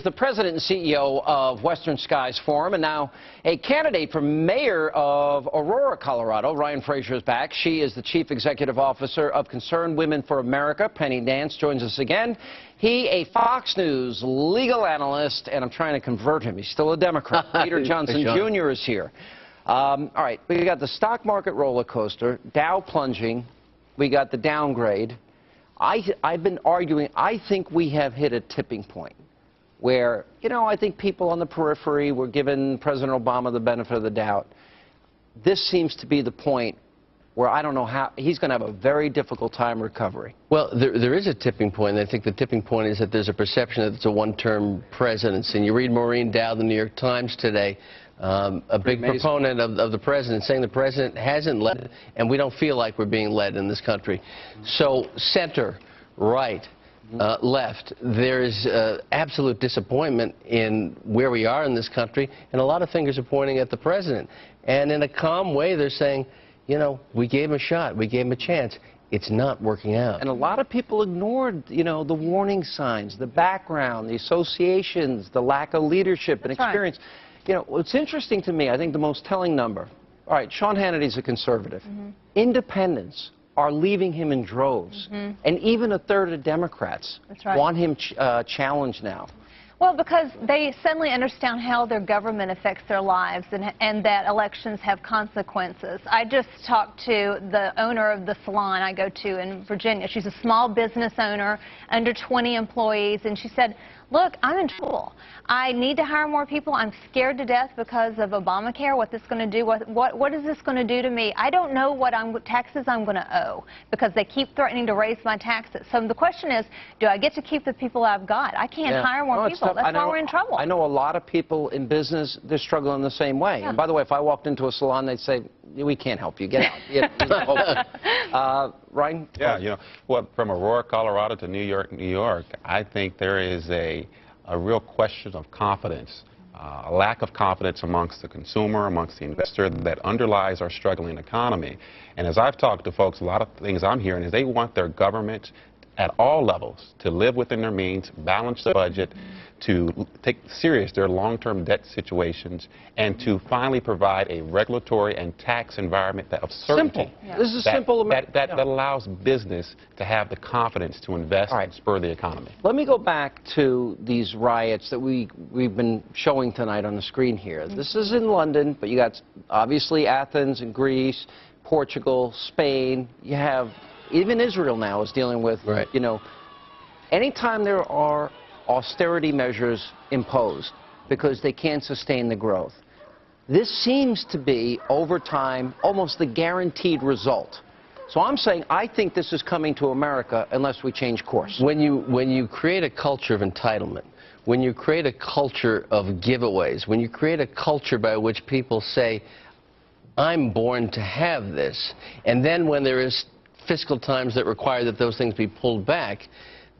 The president and CEO of Western Skies Forum, and now a candidate for mayor of Aurora, Colorado. Ryan Fraser is back. She is the chief executive officer of Concerned Women for America. Nance joins us again. He, a Fox News legal analyst, and I'm trying to convert him. He's still a Democrat. Peter Johnson Jr. is here. All right, we got the stock market roller coaster, Dow plunging. We got the downgrade. I've been arguing, I think we have hit a tipping point where, I think people on the periphery were giving President Obama the benefit of the doubt. This seems to be the point where I don't know how he's going to have a very difficult time recovering. Well, there is a tipping point, and I think the tipping point is that there's a perception that it's a one-term presidency. And you read Maureen Dowd, the New York Times today, a big proponent of the president, saying the president hasn't led, and we don't feel like we're being led in this country. So center, right, left, there's absolute disappointment in where we are in this country, and a lot of fingers are pointing at the president. And in a calm way, they're saying, we gave him a shot, we gave him a chance. It's not working out. And a lot of people ignored, the warning signs, the background, the associations, the lack of leadership and experience. Right. What's interesting to me, I think the most telling number, all right, Sean Hannity's a conservative. Independents are leaving him in droves. And even a third of Democrats want him challenged now. Well, because they suddenly understand how their government affects their lives and that elections have consequences. I just talked to the owner of the salon I go to in Virginia. She's a small business owner, under 20 employees, and she said, look, I'm in trouble. I need to hire more people. I'm scared to death because of Obamacare, what this is going to do. What is this going to do to me? I don't know what taxes I'm going to owe because they keep threatening to raise my taxes. So the question is, do I get to keep the people I've got? I can't hire more people. That's why we're in trouble. I know a lot of people in business, they're struggling the same way. And by the way, if I walked into a salon, they'd say, we can't help you. Get out. Ryan? Yeah, well, from Aurora, Colorado to New York, I think there is a real question of confidence, a lack of confidence amongst the consumer, amongst the investor that underlies our struggling economy. And as I've talked to folks, a lot of things I'm hearing is they want their government at all levels to live within their means, balance the budget, to take serious their long-term debt situations, and to finally provide a regulatory and tax environment of certainty. This is simple. That allows business to have the confidence to invest and spur the economy. Let me go back to these riots that we've been showing tonight on the screen here. This is in London, but you got obviously Athens and Greece, Portugal, Spain. You have even Israel now is dealing with, anytime there are austerity measures imposed because they can't sustain the growth. This seems to be, over time, almost the guaranteed result. So I'm saying I think this is coming to America unless we change course. When you create a culture of entitlement, when you create a culture of giveaways, when you create a culture by which people say, I'm born to have this, and then when there is fiscal times that require that those things be pulled back,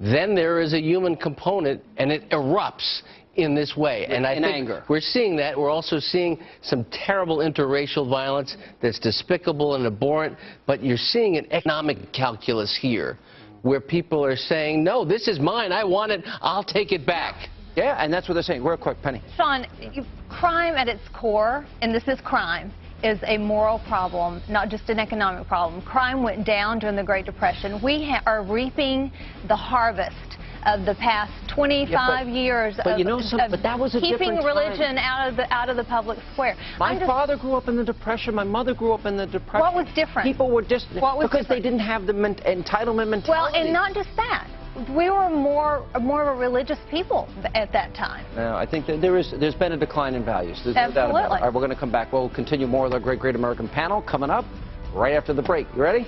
then there is a human component, and it erupts in this way. And I think anger. We're seeing that. We're also seeing some terrible interracial violence that's despicable and abhorrent, but you're seeing an economic calculus here where people are saying, no, this is mine. I want it. I'll take it back. Yeah, and that's what they're saying. Real quick, Penny. Sean, crime at its core, and this is crime, is a moral problem, not just an economic problem. Crime went down during the Great Depression. We are reaping the harvest of the past 25 years of that was a keeping religion out of the public square. My father grew up in the Depression. My mother grew up in the Depression. What was different? People were just because they didn't have the entitlement mentality. Well, and not just that. We were more of a religious people at that time. No, I think that there's been a decline in values. There's Absolutely. No doubt about it. All right, we're going to come back. We'll continue more of the Great American Panel coming up right after the break. You ready?